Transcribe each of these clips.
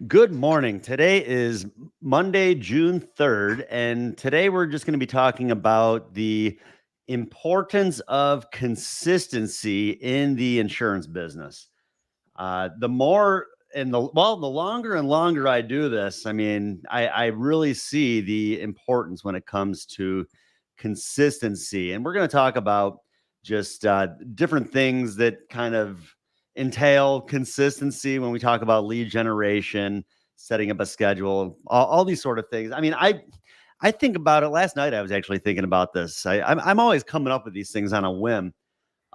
Good morning. Today is Monday, June 3rd, and today we're just going to be talking about the importance of consistency in the insurance business. The more and the longer and longer I do this, I really see the importance when it comes to consistency. And we're going to talk about just different things that kind of entail consistency when we talk about lead generation, setting up a schedule, all these sort of things. I think about it. Last night I was actually thinking about this. I'm always coming up with these things on a whim.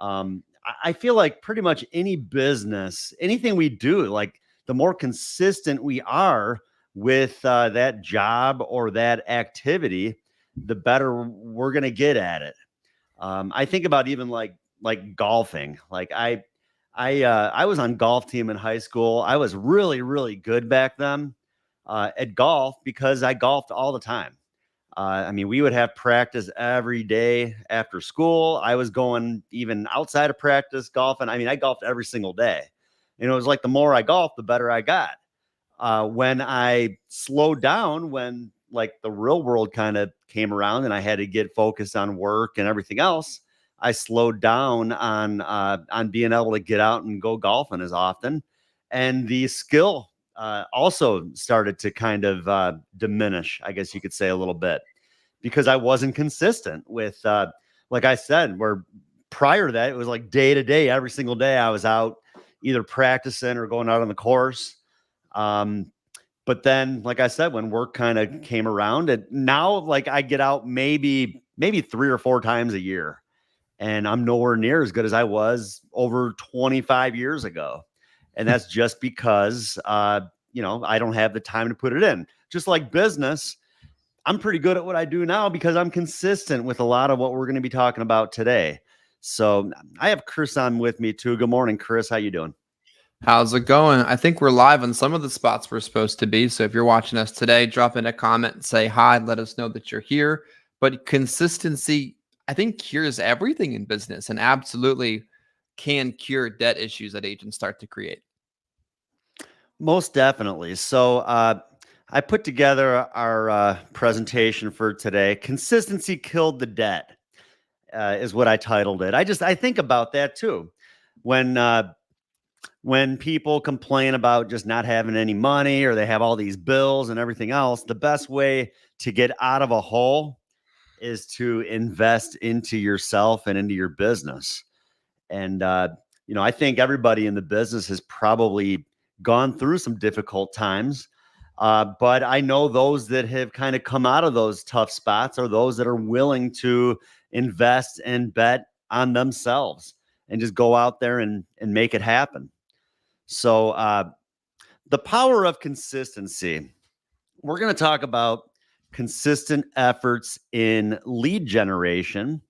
I feel like pretty much any business, anything we do, like the more consistent we are with that job or that activity, the better we're going to get at it. I think about even like golfing. I was on golf team in high school. I was really really good back then at golf because I golfed all the time. We would have practice every day after school. I was going even outside of practice golfing. I golfed every single day. It was like the more I golfed, the better I got. When I slowed down, when like the real world kind of came around and I had to get focused on work and everything else, I slowed down on being able to get out and go golfing as often, and the skill also started to kind of diminish, I guess you could say, a little bit, because I wasn't consistent with, like I said, where prior to that, it was like day to day, every single day I was out either practicing or going out on the course. Um, but then, like I said, when work kind of came around, and now like I get out maybe 3 or 4 times a year, and I'm nowhere near as good as I was over 25 years ago. And that's just because, I don't have the time to put it in. Just like business, I'm pretty good at what I do now because I'm consistent with a lot of what we're going to be talking about today. So I have Chris on with me too. Good morning, Chris. How you doing? How's it going? I think we're live on some of the spots we're supposed to be. So if you're watching us today, drop in a comment and say hi. Let us know that you're here. But consistency, I think, cures everything in business and absolutely can cure debt issues that agents start to create. Most definitely. So I put together our presentation for today. Consistency killed the debt is what I titled it. I think about that too. When people complain about just not having any money or they have all these bills and everything else, the best way to get out of a hole is to invest into yourself and into your business. And, I think everybody in the business has probably gone through some difficult times. But I know those that have kind of come out of those tough spots are those that are willing to invest and bet on themselves and just go out there and make it happen. So, the power of consistency. We're going to talk about consistent efforts in lead generation.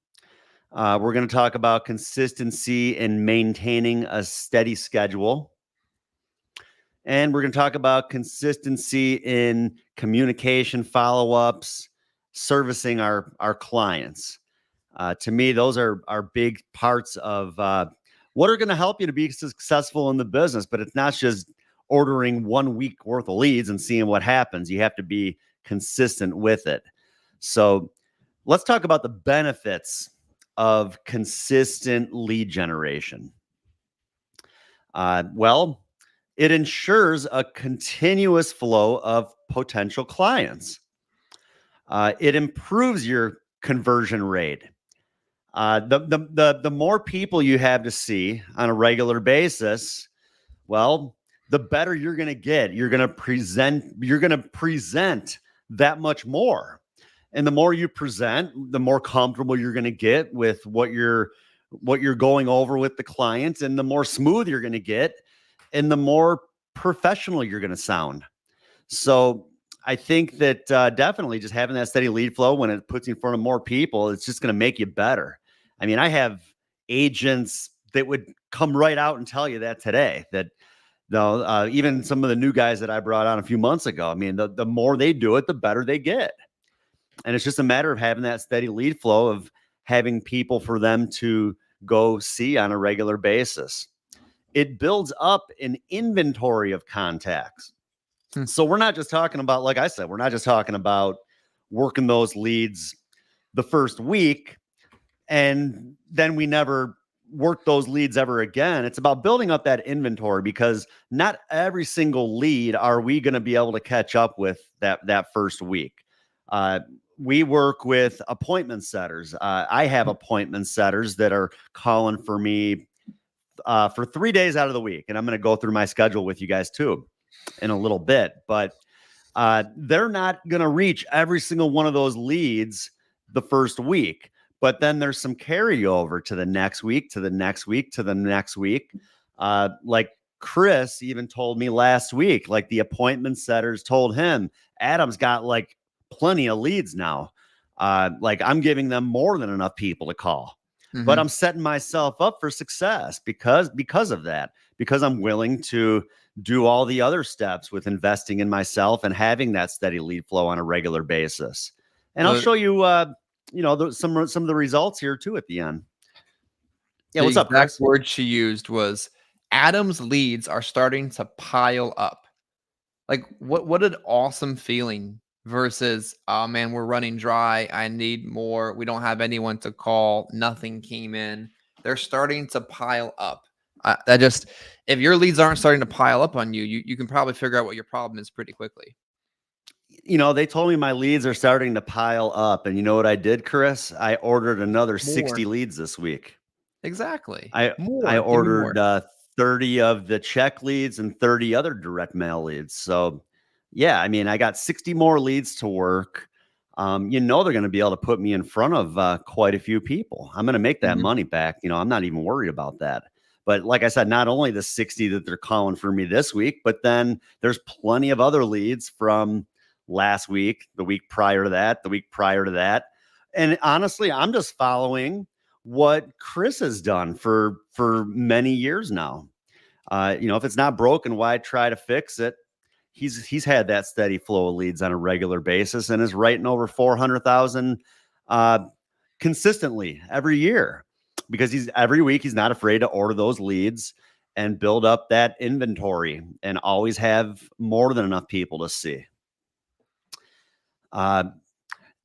We're going to talk about consistency in maintaining a steady schedule. And we're going to talk about consistency in communication follow-ups, servicing our clients. To me, those are big parts of what are going to help you to be successful in the business. But it's not just ordering 1 week worth of leads and seeing what happens. You have to be consistent with it. So let's talk about the benefits of consistent lead generation. Well, it ensures a continuous flow of potential clients. It improves your conversion rate. The more people you have to see on a regular basis, well, the better you're going to get. You're going to present that much more. And the more you present, the more comfortable you're going to get with what you're going over with the client, and the more smooth you're going to get, and the more professional you're going to sound. So I think that definitely just having that steady lead flow when it puts you in front of more people, it's just going to make you better. I have agents that would come right out and tell you that today, that no, even some of the new guys that I brought on a few months ago, the more they do it, the better they get. And it's just a matter of having that steady lead flow, of having people for them to go see on a regular basis. It builds up an inventory of contacts. So we're not just talking about, like I said, we're not just talking about working those leads the first week and then we never work those leads ever again. It's about building up that inventory, because not every single lead are we going to be able to catch up with that first week. We work with appointment setters. I have appointment setters that are calling for me for 3 days out of the week, and I'm going to go through my schedule with you guys too in a little bit. But they're not going to reach every single one of those leads the first week. But then there's some carryover to the next week, to the next week, to the next week. Like Chris even told me last week, like the appointment setters told him, Adam's got like plenty of leads now. Like I'm giving them more than enough people to call. But I'm setting myself up for success because of that, because I'm willing to do all the other steps with investing in myself and having that steady lead flow on a regular basis. And I'll show you, some of the results here too at the end. Yeah, what's up, Chris? The word she used was Adam's leads are starting to pile up. Like what an awesome feeling versus, oh man, we're running dry. I need more. We don't have anyone to call. Nothing came in. They're starting to pile up. If your leads aren't starting to pile up on you, you can probably figure out what your problem is pretty quickly. They told me my leads are starting to pile up. And you know what I did, Chris? I ordered another 60 leads this week. Exactly. I ordered 30 of the check leads and 30 other direct mail leads. So yeah, I mean, I got 60 more leads to work. They're going to be able to put me in front of quite a few people. I'm going to make that money back. I'm not even worried about that. But like I said, not only the 60 that they're calling for me this week, but then there's plenty of other leads from last week, the week prior to that, the week prior to that. And honestly, I'm just following what Chris has done for many years now. If it's not broken, why try to fix it? He's had that steady flow of leads on a regular basis and is writing over 400,000 consistently every year, because every week he's not afraid to order those leads and build up that inventory and always have more than enough people to see.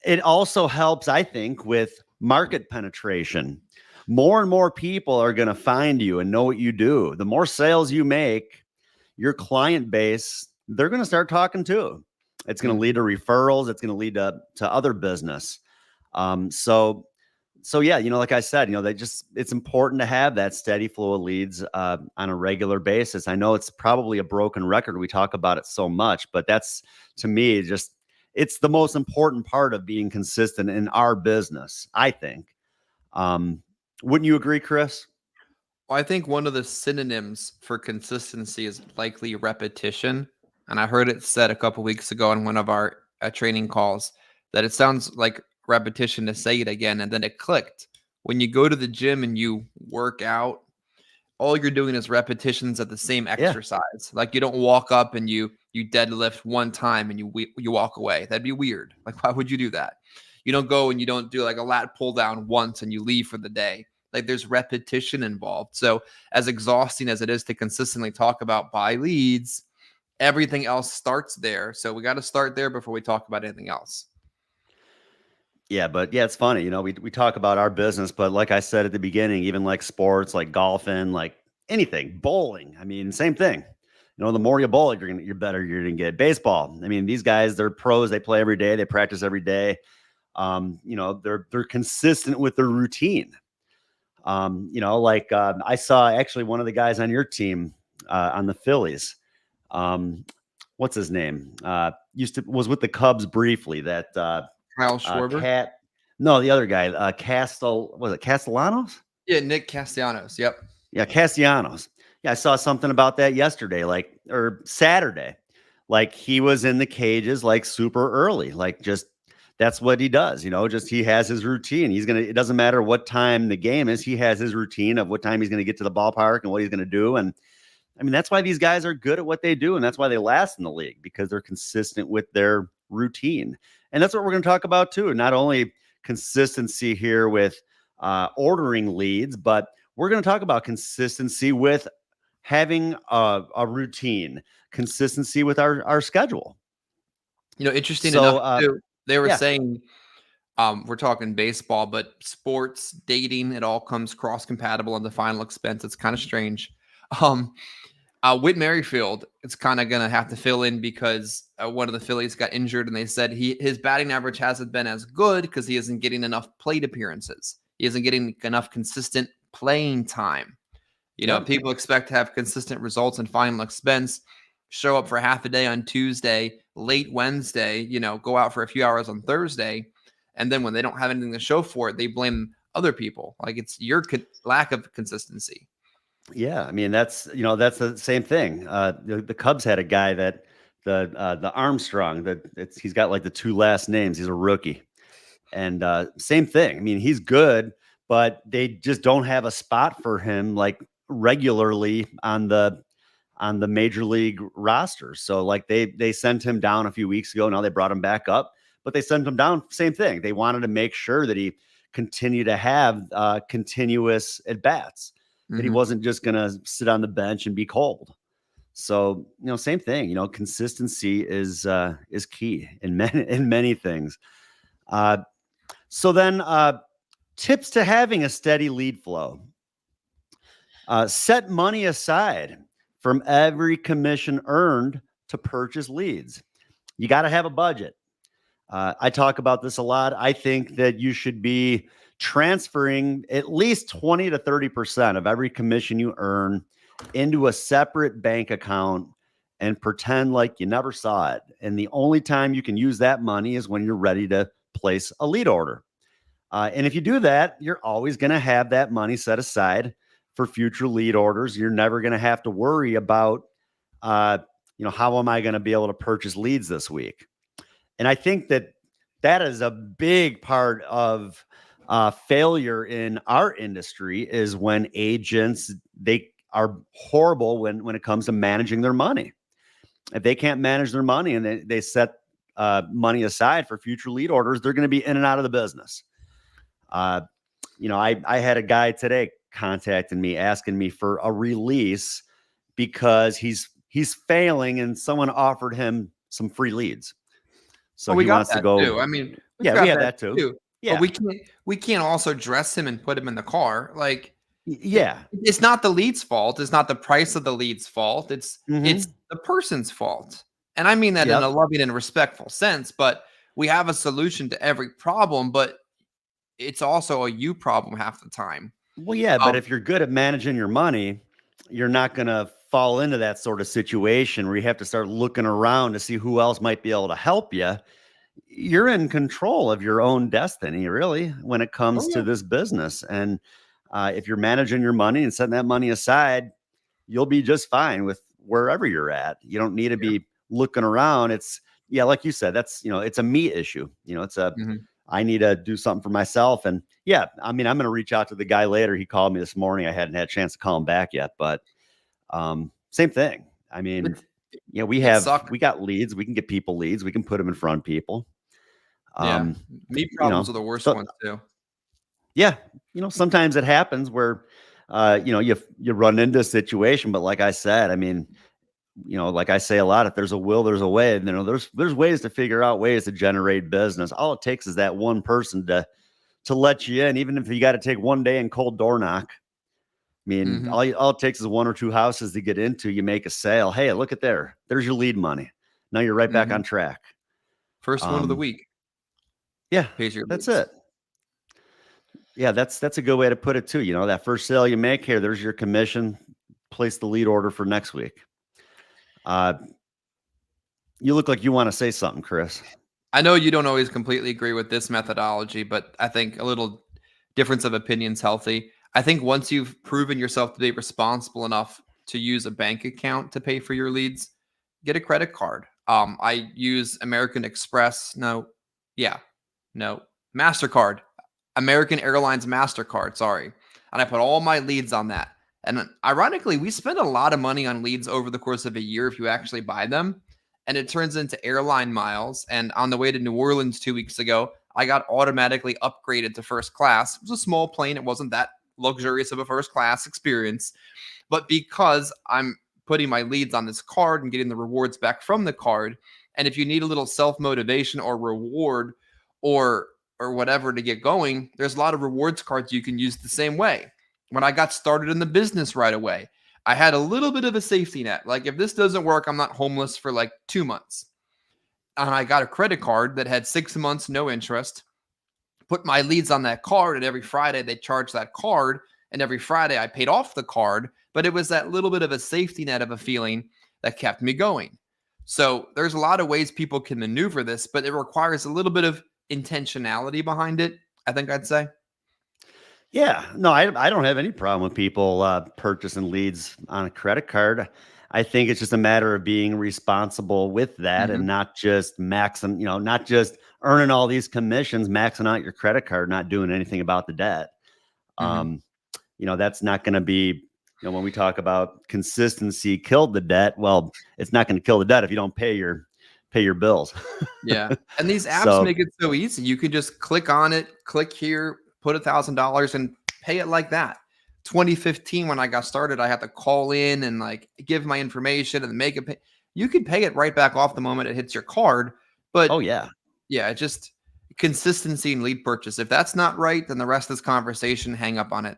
It also helps, I think, with market penetration. More and more people are going to find you and know what you do. The more sales you make, your client base, they're going to start talking too. It's going to lead to referrals. It's going to lead to other business. So yeah, like I said, it's important to have that steady flow of leads on a regular basis. I know it's probably a broken record. We talk about it so much, but that's, to me, it's the most important part of being consistent in our business, I think. Wouldn't you agree, Chris? Well, I think one of the synonyms for consistency is likely repetition. And I heard it said a couple weeks ago on one of our training calls that it sounds like repetition to say it again. And then it clicked. When you go to the gym and you work out, all you're doing is repetitions at the same exercise. Yeah. Like you don't walk up and you deadlift one time and you walk away. That'd be weird. Like, why would you do that? You don't go and you don't do like a lat pull down once and you leave for the day. Like there's repetition involved. So as exhausting as it is to consistently talk about buy leads, everything else starts there. So we got to start there before we talk about anything else. Yeah, but yeah, it's funny. We talk about our business, but like I said at the beginning, even like sports, like golfing, like anything, bowling. I mean, same thing. The more you bowl, you're better. You're going to get baseball. I mean, these guys, they're pros. They play every day. They practice every day. They're consistent with their routine. I saw actually one of the guys on your team on the Phillies. What's his name? Was with the Cubs briefly. That Kyle Schwarber. No, the other guy. Was it Castellanos? Yeah, Nick Castellanos. Yep. Yeah, Castellanos. Yeah, I saw something about that yesterday, or Saturday. Like he was in the cages like super early, like just. That's what he does, he has his routine. It doesn't matter what time the game is. He has his routine of what time he's going to get to the ballpark and what he's going to do. And I mean, that's why these guys are good at what they do. And that's why they last in the league, because they're consistent with their routine. And that's what we're going to talk about too. Not only consistency here with ordering leads, but we're going to talk about consistency with having a routine, consistency with our schedule. Interesting enough, So, too, they were yeah, saying, we're talking baseball, but sports, dating, it all comes cross compatible on the final expense. It's kind of strange. Um, Whit Merrifield, it's kind of going to have to fill in because one of the Phillies got injured, and they said his batting average hasn't been as good because he isn't getting enough plate appearances. He isn't getting enough consistent playing time. yep, People expect to have consistent results in final expense, show up for half a day on Tuesday, late Wednesday, go out for a few hours on Thursday. And then when they don't have anything to show for it, they blame other people. Like it's your lack of consistency. yeah. I mean, that's the same thing. The Cubs had a guy that the Armstrong he's got like the two last names. He's a rookie, and same thing. I mean, he's good, but they just don't have a spot for him like regularly on the major league roster. So like they sent him down a few weeks ago. Now they brought him back up, but they sent him down. Same thing. They wanted to make sure that he continued to have continuous at bats, that he wasn't just going to sit on the bench and be cold. So, same thing, consistency is key in many things. So then tips to having a steady lead flow. Set money aside from every commission earned to purchase leads. You got to have a budget. I talk about this a lot. I think that you should be transferring at least 20 to 30% of every commission you earn into a separate bank account and pretend like you never saw it. And the only time you can use that money is when you're ready to place a lead order. And if you do that, you're always going to have that money set aside for future lead orders. You're never going to have to worry about, how am I going to be able to purchase leads this week? And I think that is a big part of failure in our industry is when agents, they are horrible when it comes to managing their money. If they can't manage their money and they set money aside for future lead orders, they're going to be in and out of the business. I had a guy today contacting me, asking me for a release because he's failing and someone offered him some free leads. So we he got wants that to go. too. I mean, We have that too. Yeah. But we can't also dress him and put him in the car. Like, yeah, it's not the lead's fault. It's not the price of the lead's fault. It's the person's fault. And I mean that in a loving and respectful sense, but we have a solution to every problem, but it's also a you problem half the time. Well, yeah, but if you're good at managing your money, you're not going to fall into that sort of situation where you have to start looking around to see who else might be able to help you. You're in control of your own destiny, really, when it comes to this business. And if you're managing your money and setting that money aside, you'll be just fine with wherever you're at. You don't need to be looking around. It's, like you said, that's, it's a me issue. It's a, I need to do something for myself. And I'm going to reach out to the guy later. He called me this morning. I hadn't had a chance to call him back yet, but same thing. I mean, we got leads. We can get people leads. We can put them in front of people. Me problems are the worst ones too. Yeah. Sometimes it happens where, you run into a situation, but like I said, I mean, like I say a lot, if there's a will, there's a way. And there's ways to figure out ways to generate business. All it takes is that one person to let you in, even if you got to take one day and cold door knock. I mean, all it takes is one or two houses to get into. You make a sale. Hey, look at there's your lead money. Now you're right back on track. First one of the week. Yeah, that's it. Yeah, that's a good way to put it too. That first sale you make here, there's your commission. Place the lead order for next week. You look like you want to say something, Chris. I know you don't always completely agree with this methodology, but I think a little difference of opinion is healthy. I think once you've proven yourself to be responsible enough to use a bank account to pay for your leads, get a credit card. I use American Express. MasterCard. American Airlines MasterCard, sorry. And I put all my leads on that. And ironically, we spend a lot of money on leads over the course of a year if you actually buy them. And it turns into airline miles. And on the way to New Orleans 2 weeks ago, I got automatically upgraded to first class. It was a small plane. It wasn't that luxurious of a first class experience, but because I'm putting my leads on this card and getting the rewards back from the card. And if you need a little self-motivation or reward or whatever to get going, there's a lot of rewards cards you can use the same way. When I got started in the business right away, I had a little bit of a safety net. Like if this doesn't work, I'm not homeless for like 2 months. And I got a credit card that had 6 months, no interest, put my leads on that card, and every Friday they charged that card. And every Friday I paid off the card, but it was that little bit of a safety net of a feeling that kept me going. So there's a lot of ways people can maneuver this, but it requires a little bit of intentionality behind it, I think I'd say. Yeah, no, I don't have any problem with people purchasing leads on a credit card. I think it's just a matter of being responsible with that and not just maxing, not just earning all these commissions, maxing out your credit card, not doing anything about the debt. That's not going to be, when we talk about consistency killed the debt. Well, it's not going to kill the debt if you don't pay your bills. Yeah. And these apps make it so easy. You can just click on it, click here, put $1,000 and pay it like that. 2015, when I got started, I had to call in and like give my information and make it pay. You can pay it right back off the moment it hits your card. But just consistency and lead purchase. If that's not right, then the rest of this conversation, hang up on it.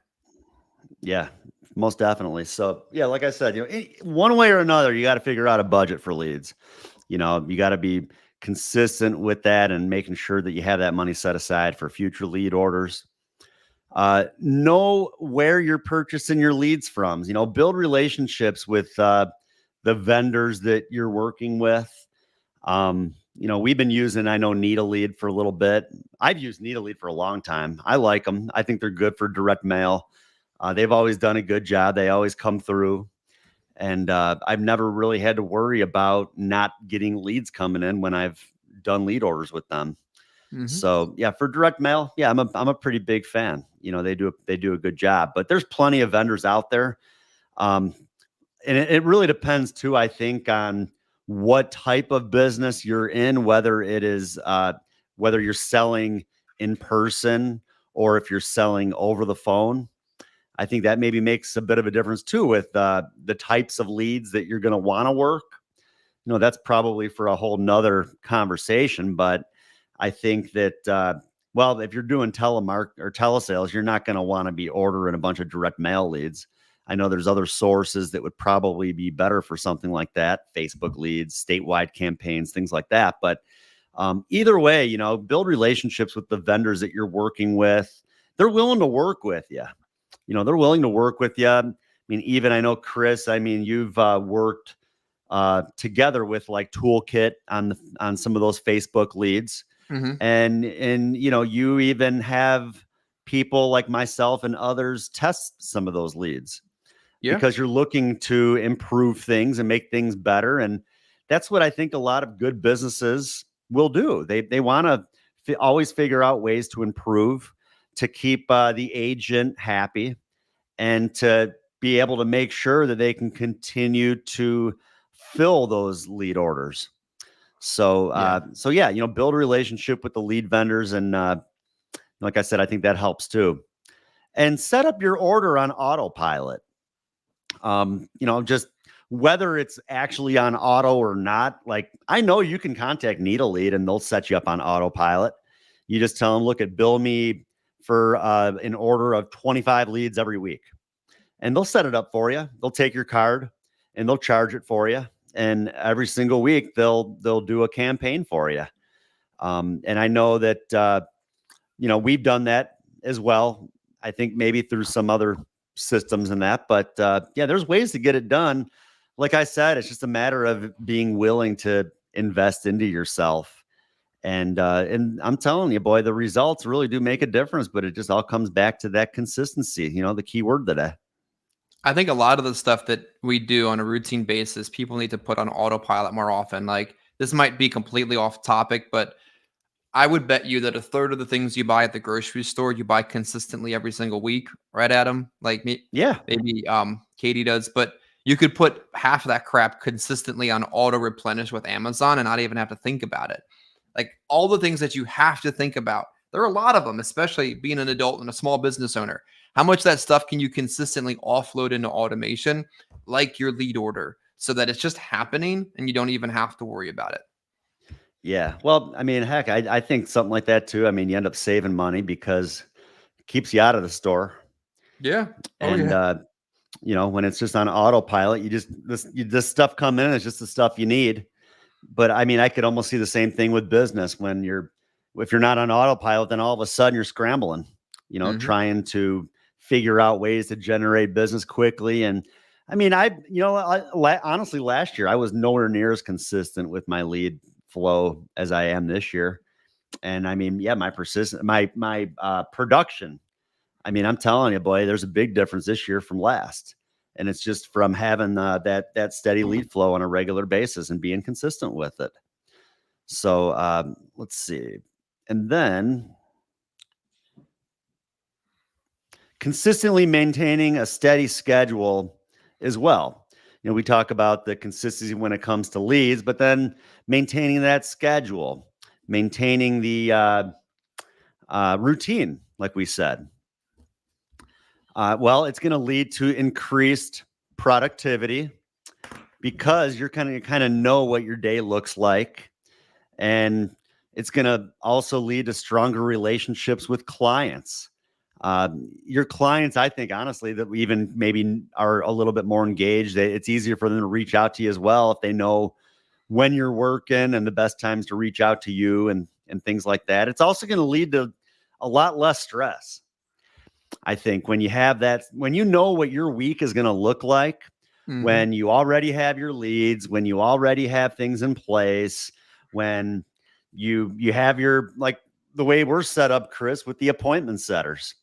Yeah, most definitely. So yeah, like I said, one way or another, you got to figure out a budget for leads. You got to be consistent with that and making sure that you have that money set aside for future lead orders. Know where you're purchasing your leads from. Build relationships with the vendors that you're working with. We've been using, I know, Need a Lead for a little bit. I've used Need a Lead for a long time. I like them. I think they're good for direct mail. They've always done a good job. They always come through. And I've never really had to worry about not getting leads coming in when I've done lead orders with them. So yeah, for direct mail, yeah, I'm a pretty big fan. They do a good job, but there's plenty of vendors out there. And it really depends too, I think, on what type of business you're in, whether it is whether you're selling in person or if you're selling over the phone. I think that maybe makes a bit of a difference too with the types of leads that you're going to want to work. That's probably for a whole nother conversation, but I think that, if you're doing telemark or telesales, you're not going to want to be ordering a bunch of direct mail leads. I know there's other sources that would probably be better for something like that. Facebook leads, statewide campaigns, things like that. But either way, build relationships with the vendors that you're working with. They're willing to work with you. They're willing to work with you. I mean, even I know, Chris, you've worked together with like Toolkit on some of those Facebook leads. And you even have people like myself and others test some of those leads because you're looking to improve things and make things better. And that's what I think a lot of good businesses will do. They want to always figure out ways to improve, to keep the agent happy, and to be able to make sure that they can continue to fill those lead orders. So build a relationship with the lead vendors. And like I said, I think that helps too. And set up your order on autopilot. Just whether it's actually on auto or not, like I know you can contact Need a Lead and they'll set you up on autopilot. You just tell them, look, bill me for an order of 25 leads every week. And they'll set it up for you. They'll take your card and they'll charge it for you. And every single week they'll do a campaign for you. And I know that, we've done that as well. I think maybe through some other systems and that, but there's ways to get it done. Like I said, it's just a matter of being willing to invest into yourself. And I'm telling you, boy, the results really do make a difference, but it just all comes back to that consistency, the key word today. I think a lot of the stuff that we do on a routine basis, people need to put on autopilot more often. Like this might be completely off topic, but I would bet you that a third of the things you buy at the grocery store, you buy consistently every single week, right, Adam? Like maybe Katie does, but you could put half of that crap consistently on auto replenish with Amazon and not even have to think about it. Like all the things that you have to think about, there are a lot of them, especially being an adult and a small business owner. How much of that stuff can you consistently offload into automation, like your lead order, so that it's just happening and you don't even have to worry about it? Yeah. Well, I mean, heck, I think something like that too. I mean, you end up saving money because it keeps you out of the store. Yeah. Oh, And, yeah. when it's just on autopilot, this stuff come in, it's just the stuff you need. But I mean, I could almost see the same thing with business if you're not on autopilot, then all of a sudden you're scrambling, Hmm. trying to figure out ways to generate business quickly. And I mean, honestly, last year I was nowhere near as consistent with my lead flow as I am this year. And I mean, yeah, my production. I mean, I'm telling you, boy, there's a big difference this year from last. And it's just from having that steady lead flow on a regular basis and being consistent with it. So let's see. And then consistently maintaining a steady schedule as well. We talk about the consistency when it comes to leads, but then maintaining that schedule, maintaining the routine, like we said. Well, it's going to lead to increased productivity because you're kind of know what your day looks like, and it's going to also lead to stronger relationships with clients. Your clients, I think, honestly, that we even maybe are a little bit more engaged. It's easier for them to reach out to you as well if they know when you're working and the best times to reach out to you and things like that. It's also going to lead to a lot less stress. I think when you know what your week is going to look like, Hmm. when you already have your leads, when you already have things in place, when you have your, like the way we're set up, Chris, with the appointment setters.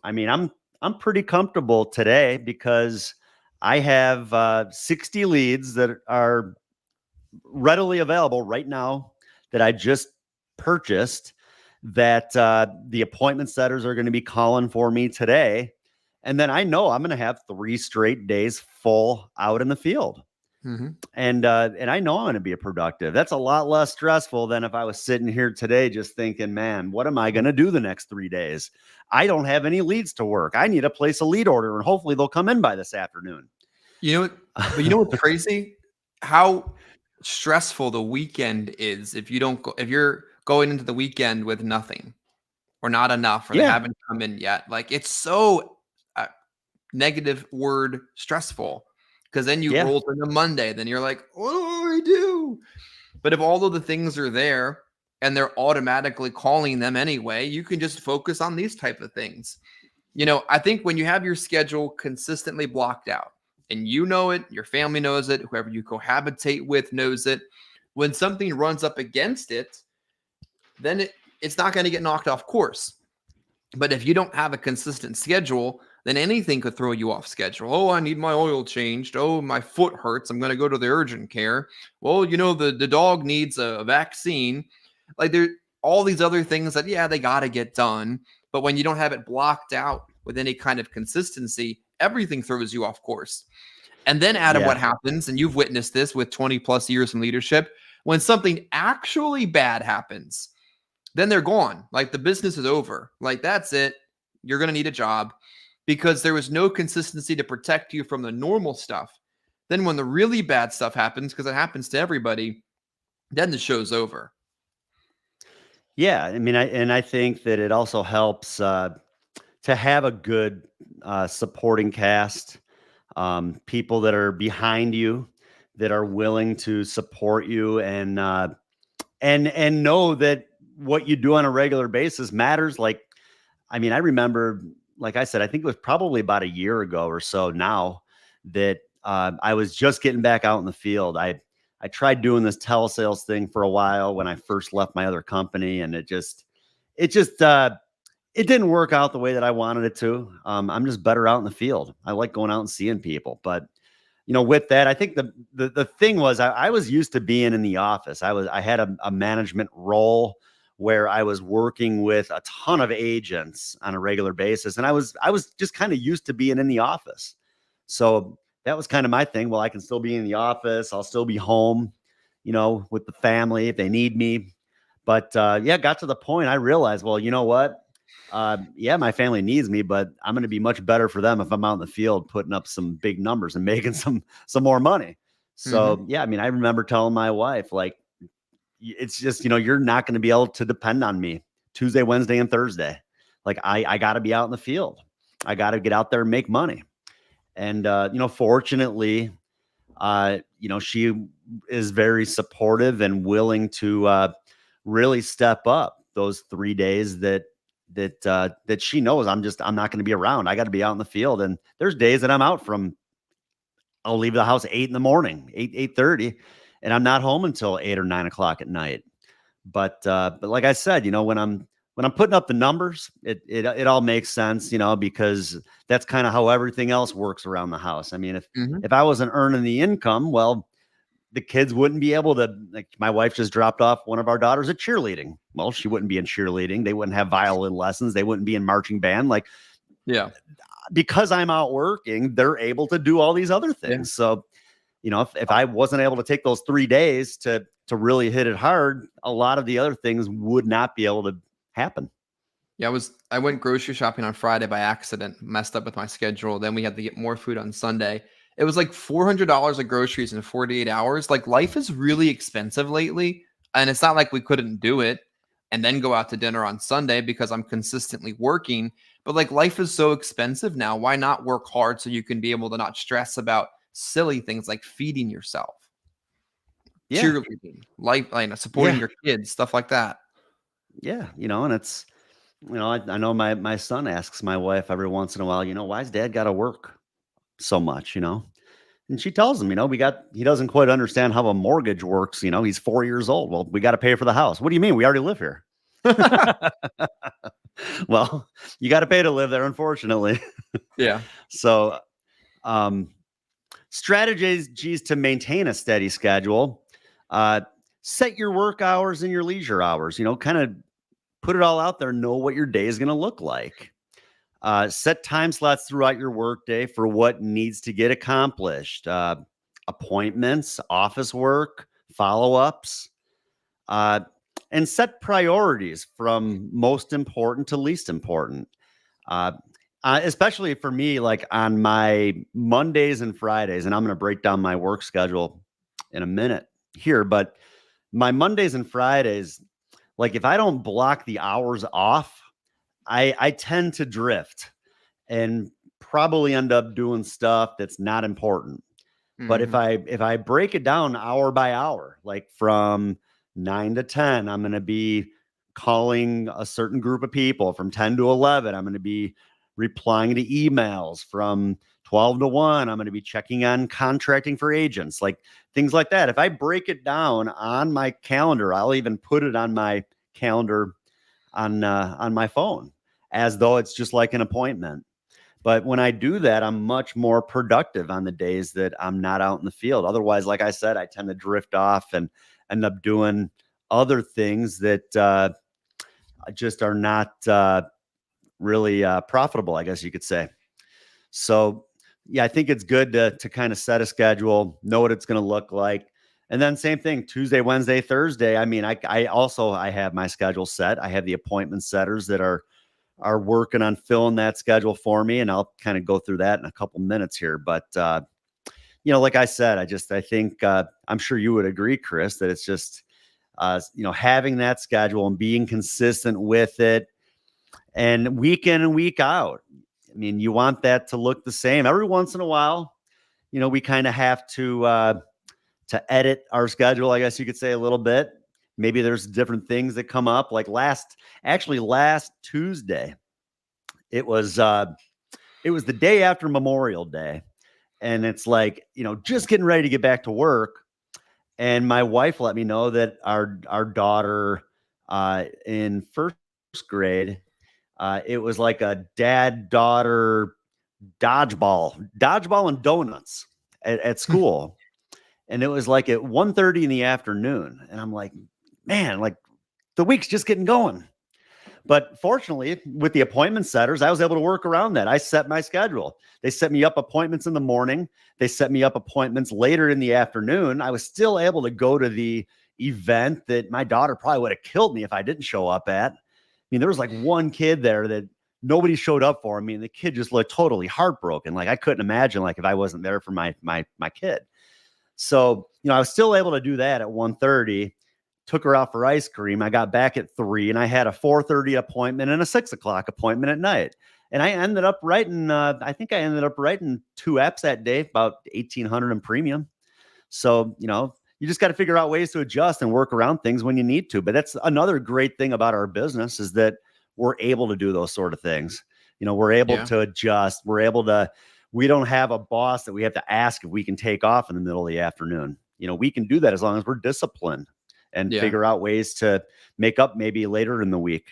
I mean, I'm pretty comfortable today because I have 60 leads that are readily available right now that I just purchased, that the appointment setters are going to be calling for me today. And then I know I'm going to have 3 straight days full out in the field. Hmm. And I know I'm going to be productive. That's a lot less stressful than if I was sitting here today just thinking, man, what am I going to do the next 3 days? I don't have any leads to work. I need to place a lead order and hopefully they'll come in by this afternoon. You know what? But you know what's crazy? How stressful the weekend is if you don't go, if you're going into the weekend with nothing or not enough, or they Yeah. haven't come in yet. Like it's so negative word stressful, because then you Yeah. roll into Monday, then you're like, what do I do? But if all of the things are there and they're automatically calling them anyway, you can just focus on these type of things. I think when you have your schedule consistently blocked out and you know it, your family knows it, whoever you cohabitate with knows it, when something runs up against it, then it's not going to get knocked off course. But if you don't have a consistent schedule, then anything could throw you off schedule. Oh, I need my oil changed. Oh, my foot hurts. I'm going to go to the urgent care. Well, the dog needs a vaccine. Like there all these other things that, yeah, they got to get done. But when you don't have it blocked out with any kind of consistency, everything throws you off course. And then, Adam, Yeah. what happens, and you've witnessed this with 20 plus years in leadership, when something actually bad happens, then they're gone. Like the business is over. Like that's it. You're going to need a job, because there was no consistency to protect you from the normal stuff. Then when the really bad stuff happens, because it happens to everybody, then the show's over. Yeah. I mean, I think that it also helps to have a good supporting cast, people that are behind you, that are willing to support you, and know that what you do on a regular basis matters. Like, I mean, I remember, like I said, I think it was probably about a year ago or so now that I was just getting back out in the field. I tried doing this telesales thing for a while when I first left my other company, and it didn't work out the way that I wanted it to. I'm just better out in the field. I like going out and seeing people. But with that, I think the thing was I was used to being in the office. I had a management role where I was working with a ton of agents on a regular basis, and I was just kind of used to being in the office. So that was kind of my thing. Well, I can still be in the office. I'll still be home, with the family if they need me. But yeah, got to the point I realized, well, you know what? Yeah, my family needs me, but I'm going to be much better for them if I'm out in the field putting up some big numbers and making some more money. Hmm. So yeah, I mean, I remember telling my wife, like, it's just, you're not going to be able to depend on me Tuesday, Wednesday, and Thursday. Like I got to be out in the field. I got to get out there and make money. And fortunately, she is very supportive and willing to really step up those 3 days that she knows I'm not going to be around. I got to be out in the field. And there's days that I'm out from I'll leave the house 8 in the morning, 8:30, and I'm not home until 8 or 9 o'clock at night. But like I said, when I'm putting up the numbers, it all makes sense, because that's kind of how everything else works around the house. I mean, if Hmm. if I wasn't earning the income, well, the kids wouldn't be able to. Like, my wife just dropped off one of our daughters at cheerleading. Well, she wouldn't be in cheerleading. They wouldn't have violin lessons. They wouldn't be in marching band. Like, Yeah. because I'm out working, they're able to do all these other Yeah. things. So, if I wasn't able to take those 3 days to really hit it hard, a lot of the other things would not be able to happen. Yeah, I went grocery shopping on Friday by accident, messed up with my schedule. Then we had to get more food on Sunday. It was like $400 of groceries in 48 hours. Like, life is really expensive lately, and it's not like we couldn't do it and then go out to dinner on Sunday because I'm consistently working. But like, life is so expensive now. Why not work hard so you can be able to not stress about silly things like feeding yourself, Yeah. cheerleading, life, like supporting Yeah. your kids, stuff like that. Yeah. And it's, I know my son asks my wife every once in a while, why's dad got to work so much, And she tells him, he doesn't quite understand how a mortgage works. He's 4 years old. Well, we got to pay for the house. What do you mean? We already live here. Well, you got to pay to live there, unfortunately. Yeah. So, um, strategies to maintain a steady schedule. Uh, Set your work hours and your leisure hours. Kind of put it all out there. Know what your day is going to look like. Set time slots throughout your workday for what needs to get accomplished. Appointments, office work, follow-ups, and set priorities from most important to least important. Uh, Especially for me, like on my Mondays and Fridays, and I'm going to break down my work schedule in a minute here, but my Mondays and Fridays, like if I don't block the hours off, I tend to drift and probably end up doing stuff that's not important. But if Mhm. I break it down hour by hour, like from 9 to 10, I'm going to be calling a certain group of people. From 10 to 11, I'm going to be replying to emails. From 12 to 1, I'm going to be checking on contracting for agents, like things like that. If I break it down on my calendar, I'll even put it on my calendar on my phone as though it's just like an appointment. But when I do that, I'm much more productive on the days that I'm not out in the field. Otherwise, like I said, I tend to drift off and end up doing other things that just are not really profitable, I guess you could say. So, yeah, I think it's good to kind of set a schedule, know what it's going to look like. And then same thing, Tuesday, Wednesday, Thursday. I mean, I have my schedule set. I have the appointment setters that are working on filling that schedule for me, and I'll kind of go through that in a couple minutes here. But like I said, I think I'm sure you would agree, Chris, that it's just having that schedule and being consistent with it, and week in and week out. I mean, you want that to look the same. Every once in a while, we kind of have to edit our schedule, I guess you could say, a little bit. Maybe there's different things that come up. Like last Tuesday, it was the day after Memorial Day, and it's like, just getting ready to get back to work. And my wife let me know that our daughter in first grade, it was like a dad-daughter dodgeball and donuts at school. And it was like at 1:30 in the afternoon. And I'm like, man, like the week's just getting going. But fortunately, with the appointment setters, I was able to work around that. I set my schedule. They set me up appointments in the morning. They set me up appointments later in the afternoon. I was still able to go to the event that my daughter probably would have killed me if I didn't show up at. mean, there was like one kid there that nobody showed up for. I mean, the kid just looked totally heartbroken. Like I couldn't imagine like if I wasn't there for my kid. So, I was still able to do that at 1:30. Took her out for ice cream. I got back at 3 and I had a 4:30 appointment and a 6 o'clock appointment at night. And I ended up writing, I think I ended up writing 2 apps that day, about 1,800 in premium. So, you just got to figure out ways to adjust and work around things when you need to. But that's another great thing about our business is that we're able to do those sort of things. We're able to adjust. We don't have a boss that we have to ask if we can take off in the middle of the afternoon. We can do that as long as we're disciplined and figure out ways to make up maybe later in the week.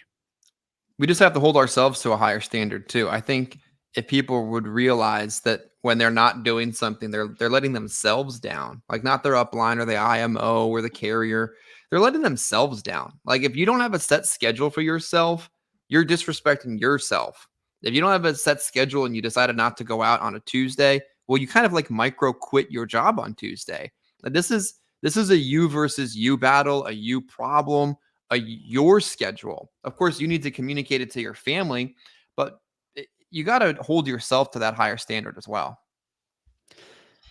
We just have to hold ourselves to a higher standard too. I think if people would realize that when they're not doing something, they're letting themselves down, like not their upline or the IMO or the carrier, they're letting themselves down. Like if you don't have a set schedule for yourself, you're disrespecting yourself. If you don't have a set schedule and you decided not to go out on a Tuesday, well, you kind of like micro quit your job on Tuesday. This is a you versus you battle, a you problem, your schedule. Of course, you need to communicate it to your family, but you got to hold yourself to that higher standard as well.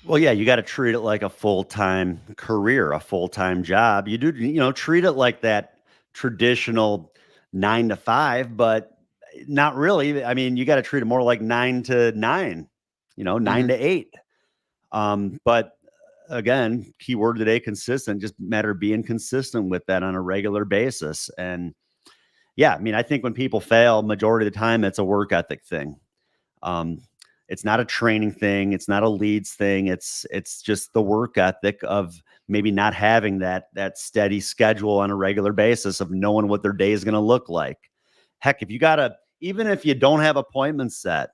Well, yeah, you got to treat it like a full-time career, a full-time job. You do, treat it like that traditional 9 to 5, but not really. I mean, you got to treat it more like 9 to 9, 9 to 8. But again, keyword today, consistent, just matter of being consistent with that on a regular basis. And yeah, I mean, I think when people fail, majority of the time, it's a work ethic thing. It's not a training thing. It's not a leads thing. It's just the work ethic of maybe not having that steady schedule on a regular basis of knowing what their day is going to look like. Heck, even if you don't have appointments set,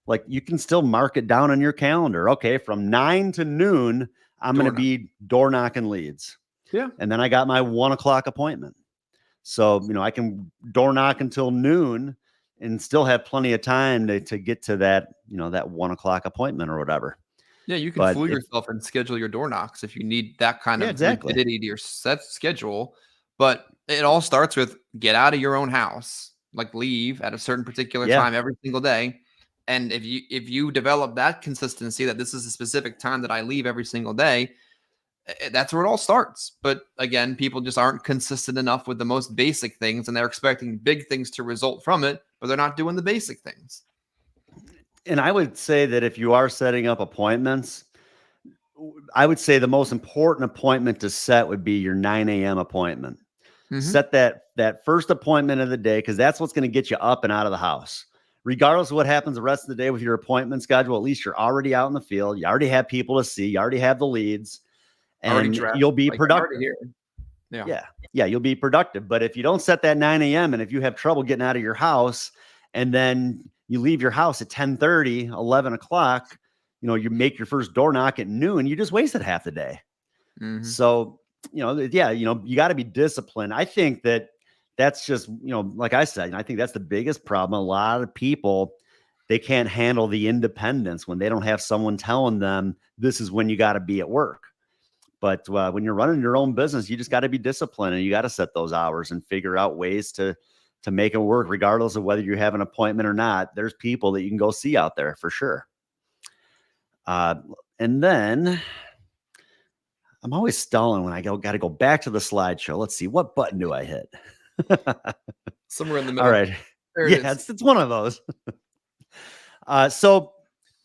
like you can still mark it down on your calendar. Okay, from 9 to noon, I'm going to be door knocking leads. Yeah. And then I got my 1 o'clock appointment. So, I can door knock until noon and still have plenty of time to get to that, that 1 o'clock appointment or whatever. Yeah, you can fool yourself and schedule your door knocks if you need that kind of rigidity to your set schedule. But it all starts with get out of your own house, like leave at a certain particular time every single day. And if you develop that consistency that this is a specific time that I leave every single day, that's where it all starts. But again, people just aren't consistent enough with the most basic things, and they're expecting big things to result from it, but they're not doing the basic things. And I would say that if you are setting up appointments, I would say the most important appointment to set would be your 9 a.m. appointment. Mm-hmm. Set that first appointment of the day, because that's what's going to get you up and out of the house. Regardless of what happens the rest of the day with your appointment schedule, at least you're already out in the field. You already have people to see. You already have the leads. And you'll be productive. Yeah, you'll be productive. But if you don't set that 9 a.m. and if you have trouble getting out of your house and then you leave your house at 10:30, 11 o'clock, you make your first door knock at noon, you just wasted half the day. Mm-hmm. So, you got to be disciplined. I think that's just, like I said, I think that's the biggest problem. A lot of people, they can't handle the independence when they don't have someone telling them this is when you got to be at work. But when you're running your own business, you just got to be disciplined and you got to set those hours and figure out ways to make it work, regardless of whether you have an appointment or not. There's people that you can go see out there for sure. And then I'm always stalling when I got to go back to the slideshow. Let's see, what button do I hit? Somewhere in the middle. All right. It's one of those. So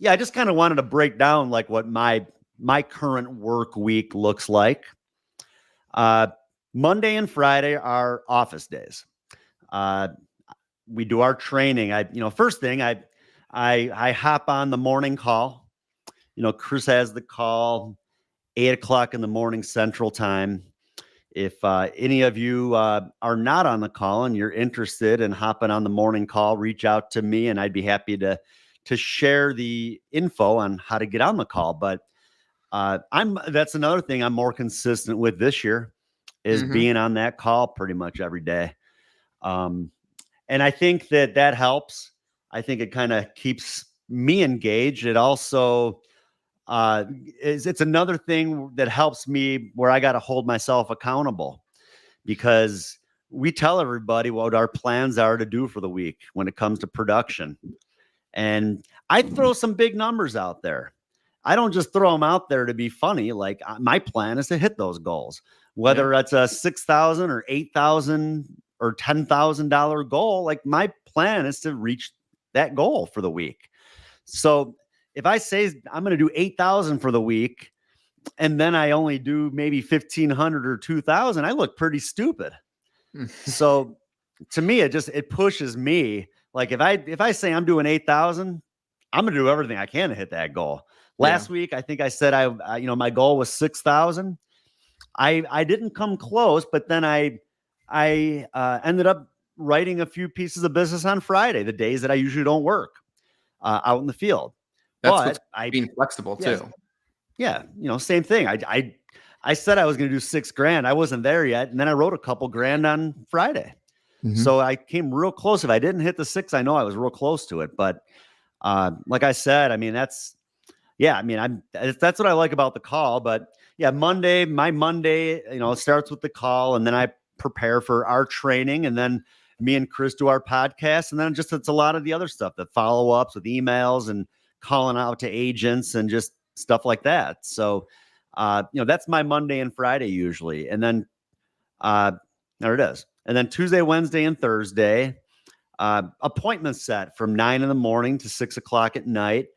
yeah, I just kind of wanted to break down like what my current work week looks like. Monday and Friday are office days. We do our training. First thing I hop on the morning call. Chris has the call 8 o'clock in the morning Central Time. If any of you are not on the call and you're interested in hopping on the morning call, reach out to me and I'd be happy to share the info on how to get on the call. But that's another thing I'm more consistent with this year is being on that call pretty much every day. And I think that helps. I think it kind of keeps me engaged. It also it's another thing that helps me where I got to hold myself accountable, because we tell everybody what our plans are to do for the week when it comes to production. And I throw some big numbers out there. I don't just throw them out there to be funny. Like my plan is to hit those goals, whether that's a $6,000 or $8,000 or $10,000 goal. Like my plan is to reach that goal for the week. So if I say I'm going to do 8,000 for the week, and then I only do maybe 1,500 or 2,000, I look pretty stupid. So to me, it pushes me. Like if I say I'm doing 8,000, I'm going to do everything I can to hit that goal. Last week, I think I said I my goal was 6,000. I didn't come close, but then I ended up writing a few pieces of business on Friday, the days that I usually don't work out in the field. That's being flexible too. Yeah, same thing. I said I was going to do $6,000. I wasn't there yet, and then I wrote a couple grand on Friday. Mm-hmm. So I came real close. If I didn't hit the 6, I know I was real close to it. But like I said, I mean that's what I like about the call. But yeah, my Monday, starts with the call, and then I prepare for our training, and then me and Chris do our podcast, and then it's a lot of the other stuff, the follow-ups with emails and calling out to agents and just stuff like that. So, that's my Monday and Friday usually. And then there it is. And then Tuesday, Wednesday, and Thursday, appointment set from 9 a.m. to 6 o'clock at night,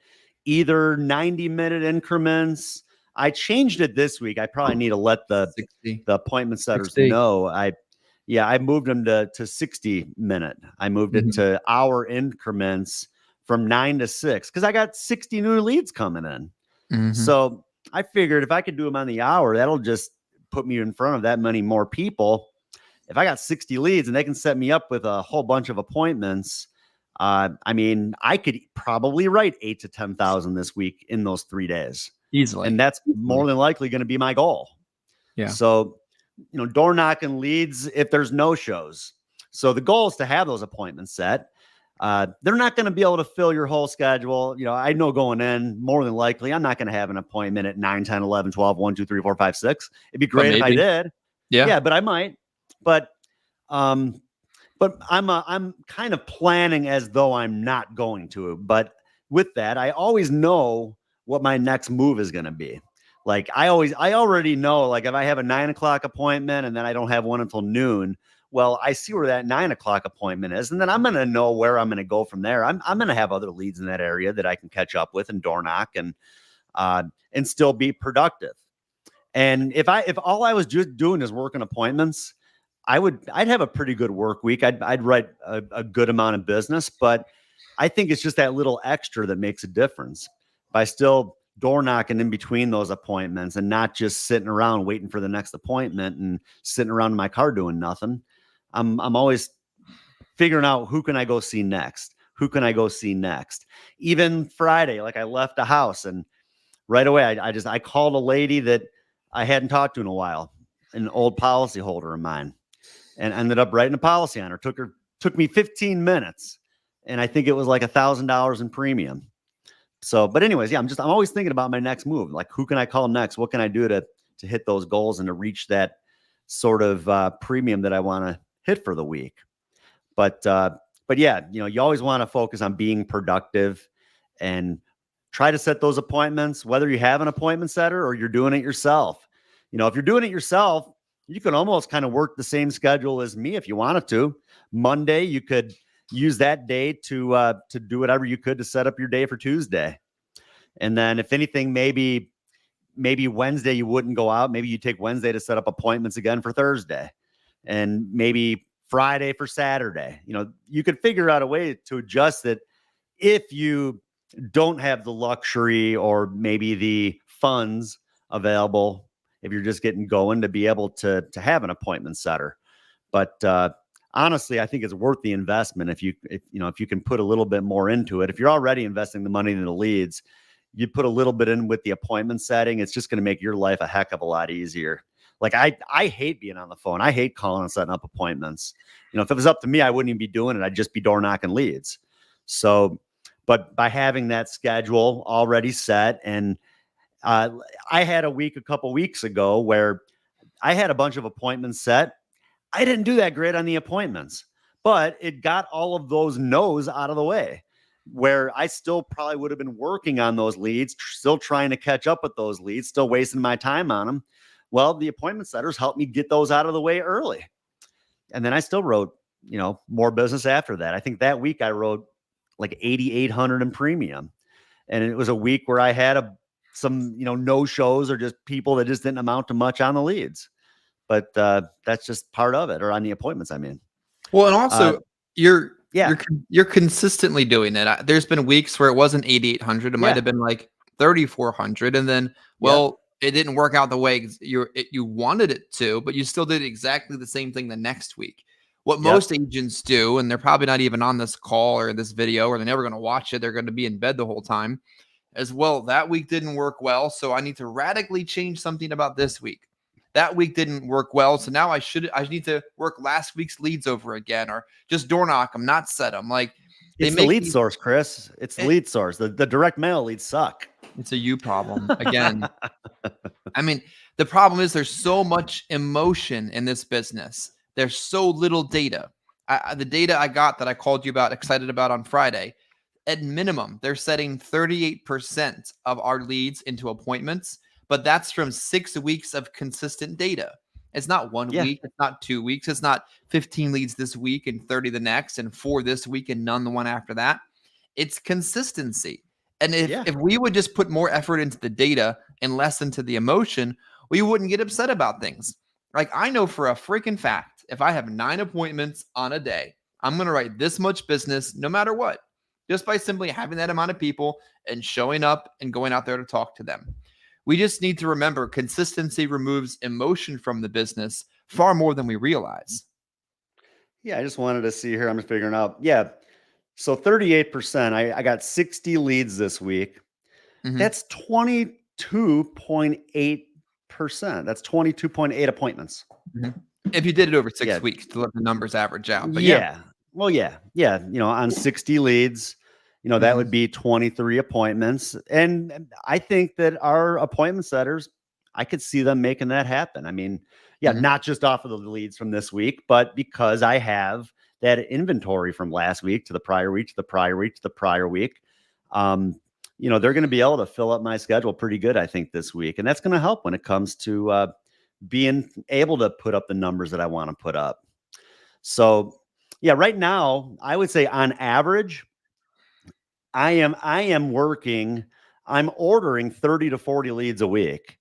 either 90-minute increments. I changed it this week. I probably need to let the appointment setters 60. Know. I moved them to 60-minute. I moved it to hour increments from 9 to 6 because I got 60 new leads coming in. Mm-hmm. So I figured if I could do them on the hour, that'll just put me in front of that many more people. If I got 60 leads and they can set me up with a whole bunch of appointments, I could probably write 8 to 10,000 this week in those 3 days easily. And that's more than likely going to be my goal. Yeah. So, door knocking leads if there's no shows. So the goal is to have those appointments set. They're not going to be able to fill your whole schedule. I know going in, more than likely, I'm not going to have an appointment at 9, 10, 11, 12, 1, 2, 3, 4, 5, 6. It'd be great if I did. Yeah, but I might. But I'm kind of planning as though I'm not going to. But with that, I always know what my next move is going to be. Like I already know, like if I have a 9 o'clock appointment and then I don't have one until noon, well, I see where that 9 o'clock appointment is, and then I'm going to know where I'm going to go from there. I'm going to have other leads in that area that I can catch up with and door knock and still be productive. And if all I was just doing is working appointments, I'd have a pretty good work week. I'd write a good amount of business, but I think it's just that little extra that makes a difference. By still door knocking in between those appointments and not just sitting around waiting for the next appointment and sitting around in my car doing nothing. I'm always figuring out who can I go see next? Who can I go see next? Even Friday, like I left the house and right away, I called a lady that I hadn't talked to in a while, an old policy holder of mine, and ended up writing a policy on her. Took me 15 minutes. And I think it was like $1,000 in premium. So, but anyways, yeah, I'm always thinking about my next move. Like, who can I call next? What can I do to hit those goals and to reach that sort of premium that I want to hit for the week? But yeah, you always want to focus on being productive and try to set those appointments, whether you have an appointment setter or you're doing it yourself. If you're doing it yourself, you can almost kind of work the same schedule as me if you wanted to. Monday, you could use that day to do whatever you could to set up your day for Tuesday. And then if anything, maybe Wednesday you wouldn't go out. Maybe you take Wednesday to set up appointments again for Thursday, and maybe Friday for Saturday. You could figure out a way to adjust it if you don't have the luxury or maybe the funds available, if you're just getting going, to be able to have an appointment setter. But honestly, I think it's worth the investment if you can put a little bit more into it. If you're already investing the money in the leads, you put a little bit in with the appointment setting, it's just going to make your life a heck of a lot easier. Like I hate being on the phone. I hate calling and setting up appointments. If it was up to me, I wouldn't even be doing it. I'd just be door knocking leads. So, but by having that schedule already set, and I had a couple weeks ago where I had a bunch of appointments set. I didn't do that great on the appointments, but it got all of those no's out of the way, where I still probably would have been working on those leads, still trying to catch up with those leads, still wasting my time on them. Well, the appointment setters helped me get those out of the way early. And then I still wrote, more business after that. I think that week I wrote like 8,800 in premium. And it was a week where I had some, no shows or just people that just didn't amount to much on the leads. But that's just part of it, or on the appointments, I mean. Well, and also you're Yeah. you're consistently doing it. There's been weeks where it wasn't 8,800. It might have been like 3,400. And then, it didn't work out the way you wanted it to, but you still did exactly the same thing the next week. What most agents do, and they're probably not even on this call or this video, or they're never going to watch it, they're going to be in bed the whole time, as well. That week didn't work well, so I need to radically change something about this week. That week didn't work well, so now I need to work last week's leads over again, or just door knock them, not set them. Like, it's the lead source, Chris. It's the lead source. The direct mail leads suck. It's a you problem again. I mean, the problem is there's so much emotion in this business. There's so little data. The data I got that I called you about, excited about on Friday, at minimum, they're setting 38% of our leads into appointments, but that's from 6 weeks of consistent data. It's not 1 week. It's not 2 weeks. It's not 15 leads this week and 30 the next and 4 this week and none the one after that. It's consistency. And if we would just put more effort into the data and less into the emotion, we wouldn't get upset about things. Like, I know for a freaking fact, if I have 9 appointments on a day, I'm going to write this much business no matter what, just by simply having that amount of people and showing up and going out there to talk to them. We just need to remember consistency removes emotion from the business far more than we realize. Yeah, I just wanted to see here. I'm just figuring out. Yeah. So 38%, I got 60 leads this week. Mm-hmm. That's 22.8%. That's 22.8 appointments. Mm-hmm. If you did it over 6 weeks to let the numbers average out. But Well, on 60 leads, that would be 23 appointments. And I think that our appointment setters, I could see them making that happen. I mean, not just off of the leads from this week, but because I have that inventory from last week to the prior week to the prior week to the prior week. They're going to be able to fill up my schedule pretty good, I think, this week. And that's going to help when it comes to being able to put up the numbers that I want to put up. So, right now, I would say on average, I'm ordering 30 to 40 leads a week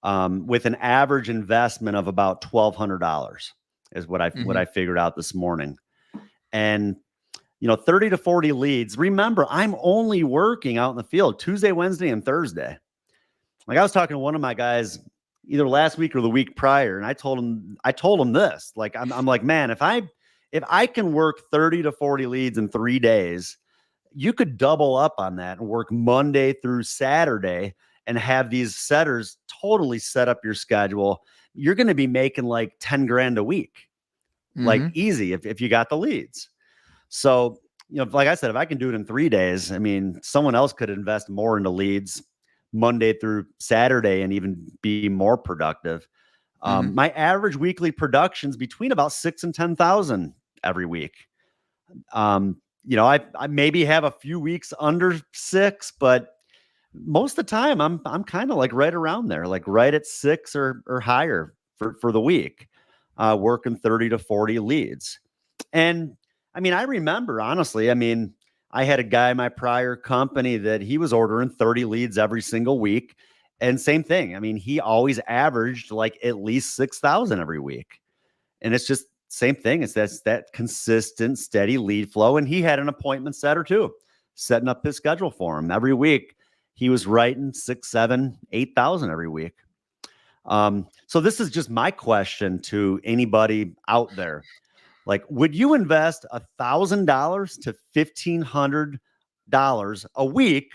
with an average investment of about $1,200 is what I figured out this morning. And 30 to 40 leads. Remember, I'm only working out in the field Tuesday, Wednesday, and Thursday. Like, I was talking to one of my guys either last week or the week prior, and I told him this. Like, I'm like, man, if I can work 30 to 40 leads in 3 days, you could double up on that and work Monday through Saturday and have these setters totally set up your schedule. You're going to be making like 10 grand a week. Like, easy if you got the leads. So, like I said, if I can do it in 3 days, I mean, someone else could invest more into leads Monday through Saturday and even be more productive. My average weekly production's between about 6 and 10,000 every week. I maybe have a few weeks under 6, but most of the time I'm kind of like right around there, like right at 6 or higher for the week. Working 30 to 40 leads. And I mean, I remember, honestly, I had a guy in my prior company that he was ordering 30 leads every single week. And same thing. I mean, he always averaged like at least 6,000 every week. And it's just same thing. It's that consistent, steady lead flow. And he had an appointment setter too, setting up his schedule for him every week. He was writing 6, 7, 8,000 every week. So this is just my question to anybody out there. Like, would you invest $1,000 to $1,500 a week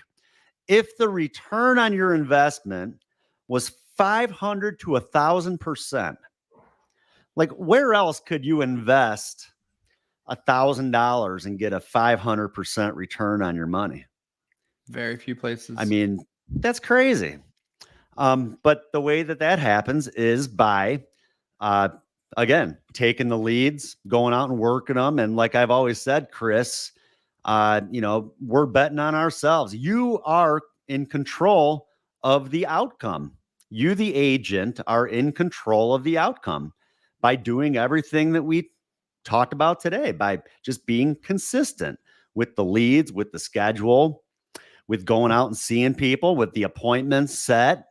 if the return on your investment was 500 to 1,000%? Like, where else could you invest $1,000 and get a 500% return on your money? Very few places. I mean, that's crazy. But the way that happens is by again, taking the leads, going out and working them. And like I've always said, Chris, we're betting on ourselves. You are in control of the outcome. You, the agent, are in control of the outcome by doing everything that we talked about today, by just being consistent with the leads, with the schedule, with going out and seeing people, with the appointments set.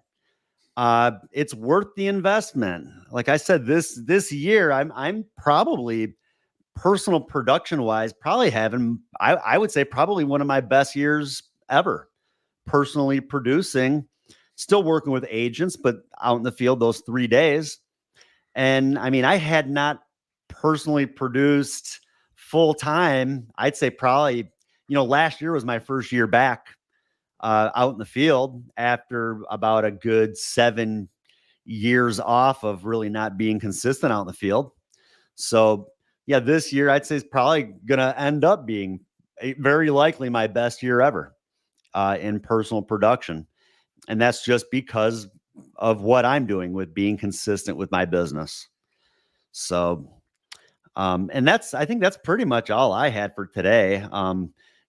It's worth the investment. Like I said, this year, I'm probably personal production wise, probably having, I would say probably one of my best years ever, personally producing, still working with agents, but out in the field those 3 days. And I mean, I had not personally produced full time. I'd say probably, last year was my first year back out in the field after about a good 7 years off of really not being consistent out in the field. So yeah, this year I'd say is probably going to end up being very likely my best year ever in personal production. And that's just because of what I'm doing with being consistent with my business. So, and I think that's pretty much all I had for today.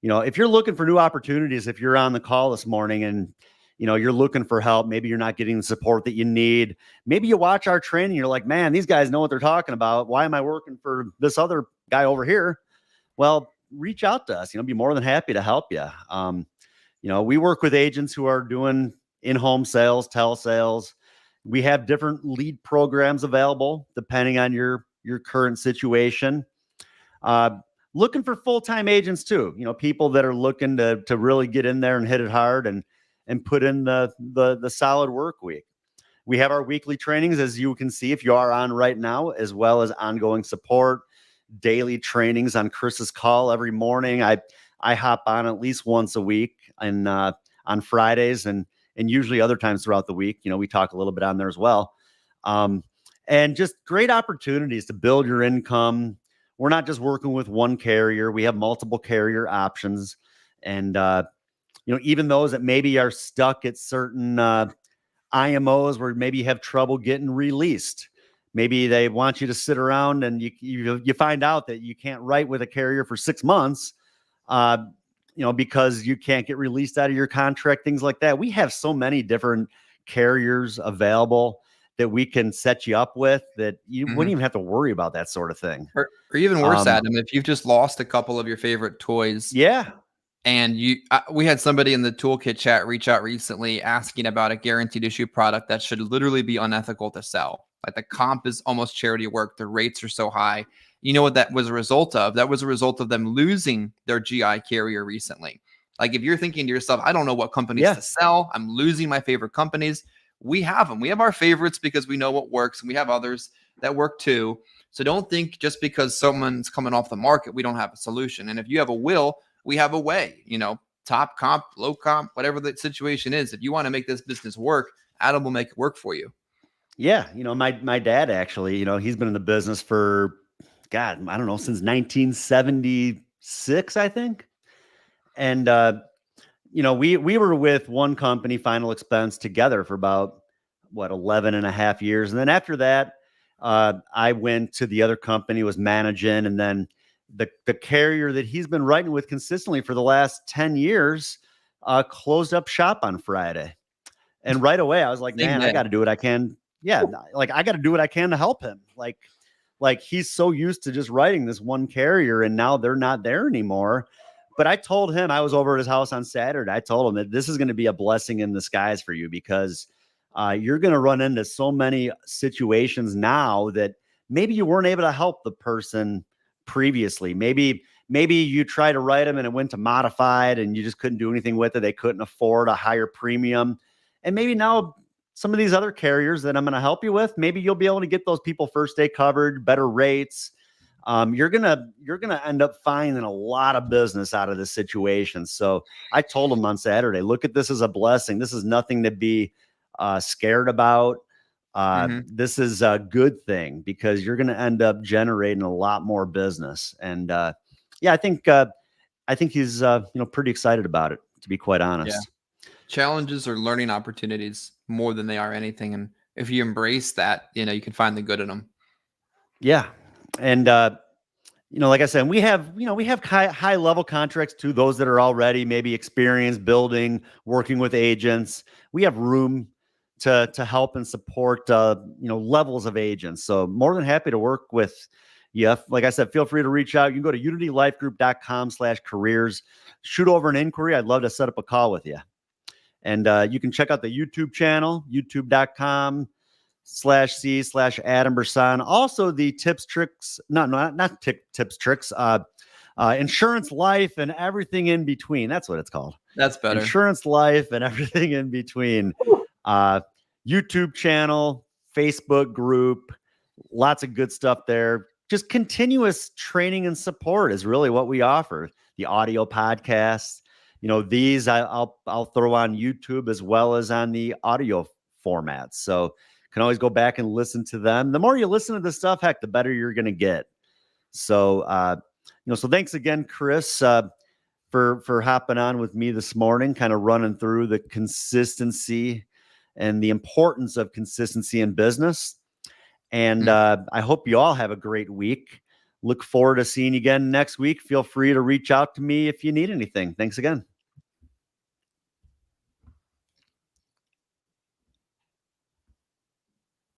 If you're looking for new opportunities, if you're on the call this morning and, you're looking for help, maybe you're not getting the support that you need. Maybe you watch our training, you're like, man, these guys know what they're talking about. Why am I working for this other guy over here? Well, reach out to us, be more than happy to help you. We work with agents who are doing in-home sales, telesales. We have different lead programs available depending on your current situation. Looking for full-time agents too, people that are looking to really get in there and hit it hard and put in the solid work week. We have our weekly trainings, as you can see if you are on right now, as well as ongoing support, daily trainings on Chris's call every morning. I hop on at least once a week and on Fridays and usually other times throughout the week. We talk a little bit on there as well. And just great opportunities to build your income. We're not just working with one carrier. We have multiple carrier options. And, even those that maybe are stuck at certain IMOs where maybe you have trouble getting released. Maybe they want you to sit around and you find out that you can't write with a carrier for 6 months, because you can't get released out of your contract, things like that. We have so many different carriers available that we can set you up with that you wouldn't even have to worry about that sort of thing. Or even worse, Adam, if you've just lost a couple of your favorite toys. Yeah. And we had somebody in the toolkit chat reach out recently asking about a guaranteed issue product that should literally be unethical to sell. Like the comp is almost charity work. The rates are so high. You know what that was a result of? That was a result of them losing their GI carrier recently. Like if you're thinking to yourself, I don't know what companies to sell. I'm losing my favorite companies. We have them. We have our favorites because we know what works, and we have others that work too. So don't think just because someone's coming off the market, we don't have a solution. And if you have a will, we have a way, top comp, low comp, whatever the situation is. If you want to make this business work, Adam will make it work for you. Yeah. My dad actually, he's been in the business for, God, I don't know, since 1976, I think. And, we were with one company, Final Expense, together for about 11 and a half years. And then after that, I went to the other company, was managing, and then the carrier that he's been writing with consistently for the last 10 years closed up shop on Friday. And right away I was like, man, I got to do what I can. Yeah. Like I got to do what I can to help him. Like he's so used to just writing this one carrier and now they're not there anymore. But I told him, I was over at his house on Saturday. I told him that this is going to be a blessing in disguise for you because you're going to run into so many situations now that maybe you weren't able to help the person previously. Maybe you try to write them and it went to modified and you just couldn't do anything with it. They couldn't afford a higher premium. And maybe now some of these other carriers that I'm going to help you with, maybe you'll be able to get those people first day covered, better rates. You're going to end up finding a lot of business out of this situation. So I told them on Saturday, look at this as a blessing. This is nothing to be scared about. This is a good thing because you're going to end up generating a lot more business. And I think he's pretty excited about it, to be quite honest. Yeah. Challenges are learning opportunities more than they are anything. And if you embrace that, you can find the good in them. Yeah. And, like I said, we have high level contracts to those that are already maybe experienced building, working with agents. We have room to help and support, levels of agents. So more than happy to work with you. Like I said, feel free to reach out. You can go to unitylifegroup.com/careers, shoot over an inquiry. I'd love to set up a call with you. And you can check out the YouTube channel, youtube.com/C/Adam Brisson. Also the tips, tricks, not tips, tricks, insurance, life, and everything in between. That's what it's called. That's better. Insurance, life, and everything in between. YouTube channel, Facebook group, lots of good stuff there. Just continuous training and support is really what we offer. The audio podcasts, these I'll throw on YouTube as well as on the audio formats. So can always go back and listen to them. The more you listen to this stuff, heck, the better you're going to get. So, so thanks again, Chris, for hopping on with me this morning, kind of running through the consistency and the importance of consistency in business. And I hope you all have a great week. Look forward to seeing you again next week. Feel free to reach out to me if you need anything. Thanks again.